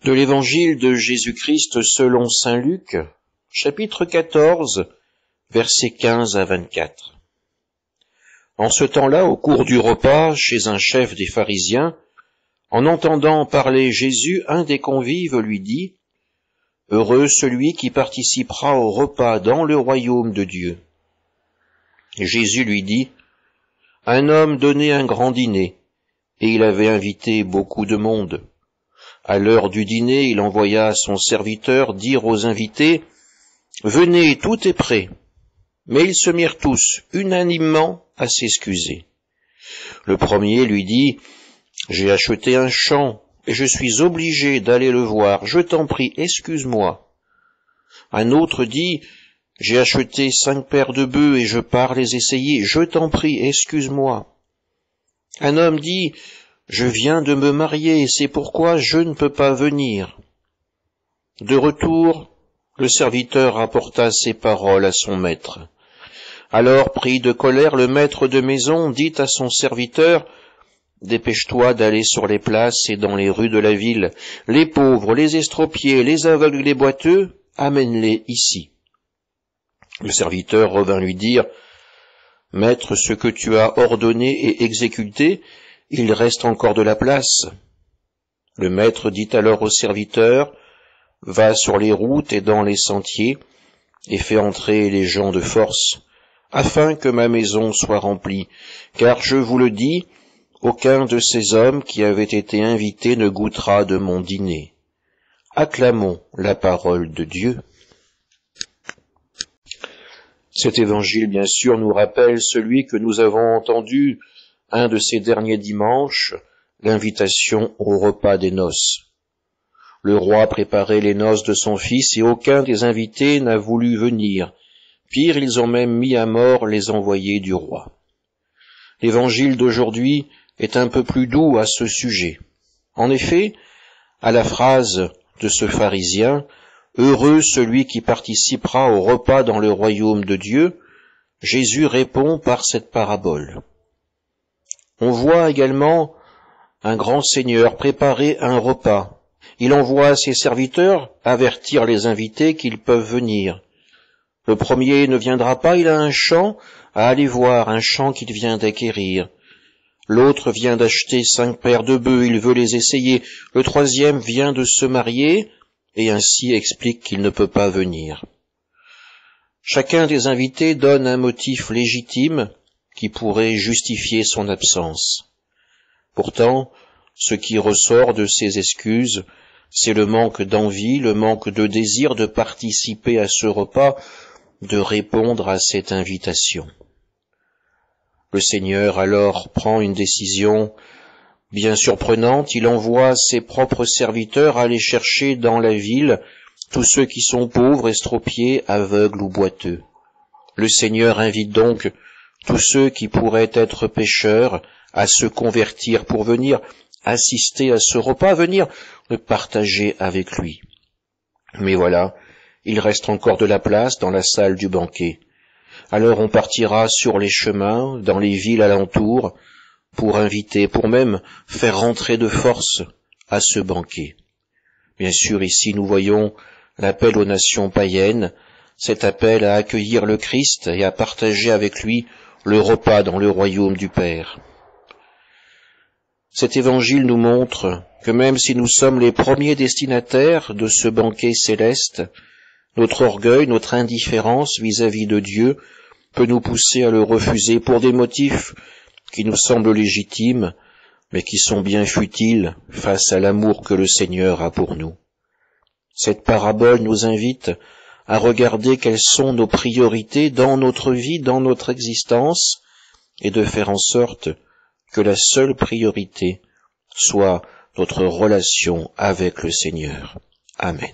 De l'Évangile de Jésus-Christ selon saint Luc, chapitre 14, versets 15 à 24. En ce temps-là, au cours du repas, chez un chef des pharisiens, en entendant parler Jésus, un des convives lui dit : « Heureux celui qui participera au repas dans le royaume de Dieu. » Et Jésus lui dit : « Un homme donnait un grand dîner, et il avait invité beaucoup de monde. À l'heure du dîner, il envoya son serviteur dire aux invités : « Venez, tout est prêt. » Mais ils se mirent tous, unanimement, à s'excuser. Le premier lui dit : « J'ai acheté un champ, et je suis obligé d'aller le voir. Je t'en prie, excuse-moi. » Un autre dit : « J'ai acheté 5 paires de bœufs, et je pars les essayer. Je t'en prie, excuse-moi. » Un homme dit : « Je viens de me marier, c'est pourquoi je ne peux pas venir. » De retour, le serviteur rapporta ces paroles à son maître. Alors, pris de colère, le maître de maison dit à son serviteur : « Dépêche-toi d'aller sur les places et dans les rues de la ville. Les pauvres, les estropiés, les aveugles et les boiteux, amène-les ici. » Le serviteur revint lui dire : « Maître, ce que tu as ordonné et exécuté, il reste encore de la place. » Le maître dit alors au serviteur : « Va sur les routes et dans les sentiers, et fais entrer les gens de force, afin que ma maison soit remplie, car je vous le dis, aucun de ces hommes qui avaient été invités ne goûtera de mon dîner. » Acclamons la parole de Dieu. Cet évangile, bien sûr, nous rappelle celui que nous avons entendu un de ces derniers dimanches, l'invitation au repas des noces. Le roi préparait les noces de son fils et aucun des invités n'a voulu venir. Pire, ils ont même mis à mort les envoyés du roi. L'évangile d'aujourd'hui est un peu plus doux à ce sujet. En effet, à la phrase de ce pharisien « Heureux celui qui participera au repas dans le royaume de Dieu », Jésus répond par cette parabole. On voit également un grand seigneur préparer un repas. Il envoie ses serviteurs avertir les invités qu'ils peuvent venir. Le premier ne viendra pas, il a un champ à aller voir, un champ qu'il vient d'acquérir. L'autre vient d'acheter 5 paires de bœufs, il veut les essayer. Le troisième vient de se marier et ainsi explique qu'il ne peut pas venir. Chacun des invités donne un motif légitime qui pourrait justifier son absence. Pourtant, ce qui ressort de ces excuses, c'est le manque d'envie, le manque de désir de participer à ce repas, de répondre à cette invitation. Le Seigneur alors prend une décision bien surprenante. Il envoie ses propres serviteurs aller chercher dans la ville tous ceux qui sont pauvres, estropiés, aveugles ou boiteux. Le Seigneur invite donc tous ceux qui pourraient être pécheurs à se convertir pour venir assister à ce repas, venir le partager avec lui. Mais voilà, il reste encore de la place dans la salle du banquet. Alors on partira sur les chemins, dans les villes alentours, pour inviter, pour même faire rentrer de force à ce banquet. Bien sûr, ici nous voyons l'appel aux nations païennes, cet appel à accueillir le Christ et à partager avec lui le repas dans le royaume du Père. Cet évangile nous montre que même si nous sommes les premiers destinataires de ce banquet céleste, notre orgueil, notre indifférence vis-à-vis de Dieu peut nous pousser à le refuser pour des motifs qui nous semblent légitimes, mais qui sont bien futiles face à l'amour que le Seigneur a pour nous. Cette parabole nous invite à regarder quelles sont nos priorités dans notre vie, dans notre existence, et de faire en sorte que la seule priorité soit notre relation avec le Seigneur. Amen.